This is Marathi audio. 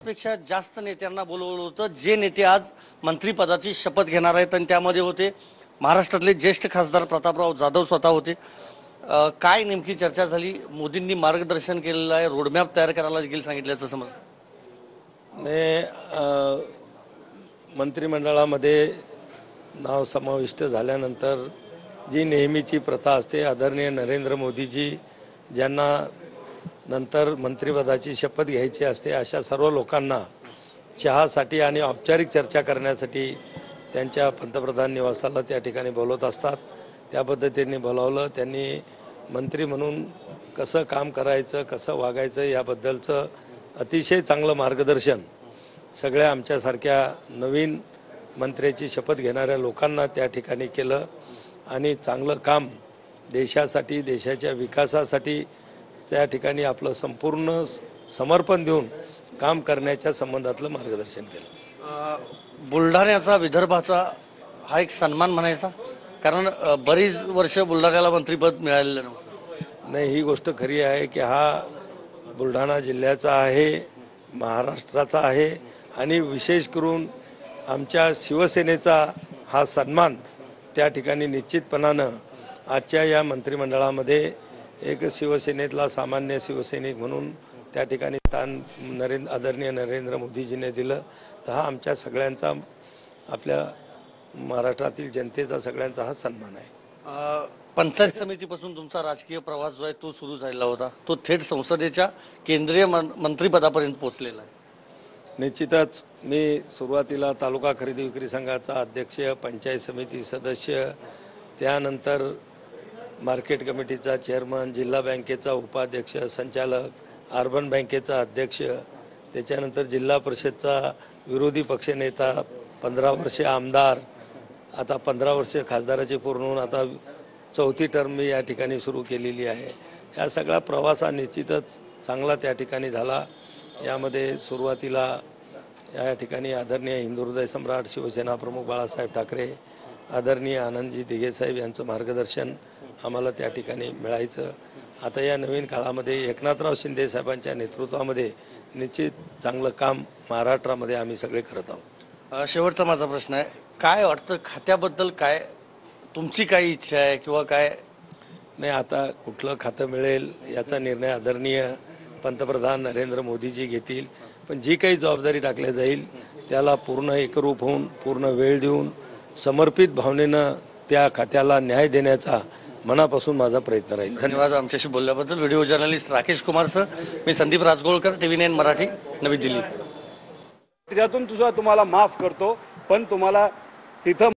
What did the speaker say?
पेक्षा जास्त नेत्यांना बोलवलं होतं, जे नेते आज मंत्रिपदाची शपथ घेणार आहेत आणि त्यामध्ये होते महाराष्ट्रातले ज्येष्ठ खासदार प्रतापराव जाधव स्वतः होते। काय नेमकी चर्चा झाली? मोदींनी मार्गदर्शन केलेलं आहे, रोडमॅप तयार करायला देखील सांगितल्याचं समजतं। मंत्रिमंडळामध्ये नाव समाविष्ट झाल्यानंतर जी नेहमीची प्रथा असते, आदरणीय नरेंद्र मोदीजी ज्यांना नंतर मंत्रिपदाची शपथ घ्यायची असते अशा सर्व लोकांना चहासाठी आणि औपचारिक चर्चा करण्यासाठी त्यांच्या पंतप्रधान निवासाला त्या ठिकाणी बोलवत असतात। त्या पद्धतीने बोलावलं। त्यांनी मंत्री म्हणून कसं काम करायचं, कसं वागायचं याबद्दलचं अतिशय चांगलं मार्गदर्शन सगळ्या आमच्यासारख्या नवीन मंत्र्याची शपथ घेणाऱ्या लोकांना त्या ठिकाणी केलं आणि चांगलं काम देशासाठी, देशाच्या विकासासाठी त्या ठिकाणी आपलं संपूर्ण समर्पण देऊन काम करण्याच्या संबंधातलं मार्गदर्शन केलं। बुलढाण्याचा, विदर्भाचा हा एक सन्मान म्हणायचा, कारण बरीच वर्ष बुलढाण्याला मंत्रिपद मिळालेलं नव्हतं। नाही, ही गोष्ट खरी आहे की हा बुलढाणा जिल्ह्याचा आहे, महाराष्ट्राचा आहे आणि विशेष करून आमच्या शिवसेनेचा हा सन्मान त्या ठिकाणी निश्चितपणानं आजच्या या मंत्रिमंडळामध्ये एक शिवसेनेतला सामान्य शिवसैनिक म्हणून त्या ठिकाणी स्थान आदरणीय नरेंद्र मोदीजीने दिलं। तर हा आमच्या सगळ्यांचा, आपल्या महाराष्ट्रातील जनतेचा सगळ्यांचा हा सन्मान आहे। पंचायत समितीपासून तुमचा राजकीय प्रवास जो आहे तो सुरू झालेला होता, तो थेट संसदेच्या केंद्रीय मंत्रिपदापर्यंत पोहोचलेला आहे। निश्चितच मी सुरुवातीला तालुका खरेदी विक्री संघाचा अध्यक्ष, पंचायत समिती सदस्य, त्यानंतर मार्केट कमिटीचा चेअरमन, जिल्हा बँकेचा उपाध्यक्ष, संचालक, अर्बन बँकेचा अध्यक्ष, त्याच्यानंतर जिल्हा परिषदचा विरोधी पक्षनेता, 15 वर्षे आमदार, आता 15 वर्षे खासदाराचे पूर्ण होऊन आता 4थी टर्म मी या ठिकाणी सुरू केलेली आहे। या सगळा प्रवास हा निश्चितच चांगला त्या ठिकाणी झाला। यामध्ये सुरुवातीला या ठिकाणी आदरणीय हिंदुहृदय सम्राट शिवसेना प्रमुख बाळासाहेब ठाकरे, आदरणीय आनंदजी दिघे साहेब यांचं मार्गदर्शन आम्हाला त्या ठिकाणी मिळायचं। आता या नवीन काळामध्ये एकनाथराव शिंदे साहेबांच्या नेतृत्वामध्ये निश्चित चांगलं काम महाराष्ट्रामध्ये आम्ही सगळे करत आहोत। शेवटचा माझा प्रश्न आहे, काय वाटतं खात्याबद्दल? काय तुमची काय इच्छा आहे किंवा काय? नाही, आता कुठलं खातं मिळेल याचा निर्णय आदरणीय पंतप्रधान नरेंद्र मोदीजी घेतील, पण जी काही जबाबदारी टाकली जाईल त्याला पूर्ण एकरूप होऊन, पूर्ण वेळ देऊन, समर्पित भावनेनं त्या खात्याला न्याय देण्याचा मनापासून माझा प्रयत्न राहील। धन्यवाद आमच्याशी बोलल्याबद्दल। Video journalist Rakesh Kumar sir, मी संदीप राजगोळकर, TV9 मराठी, नवी दिल्ली। त्यातून तुम्हाला माफ करतो, पण तुम्हाला तिथं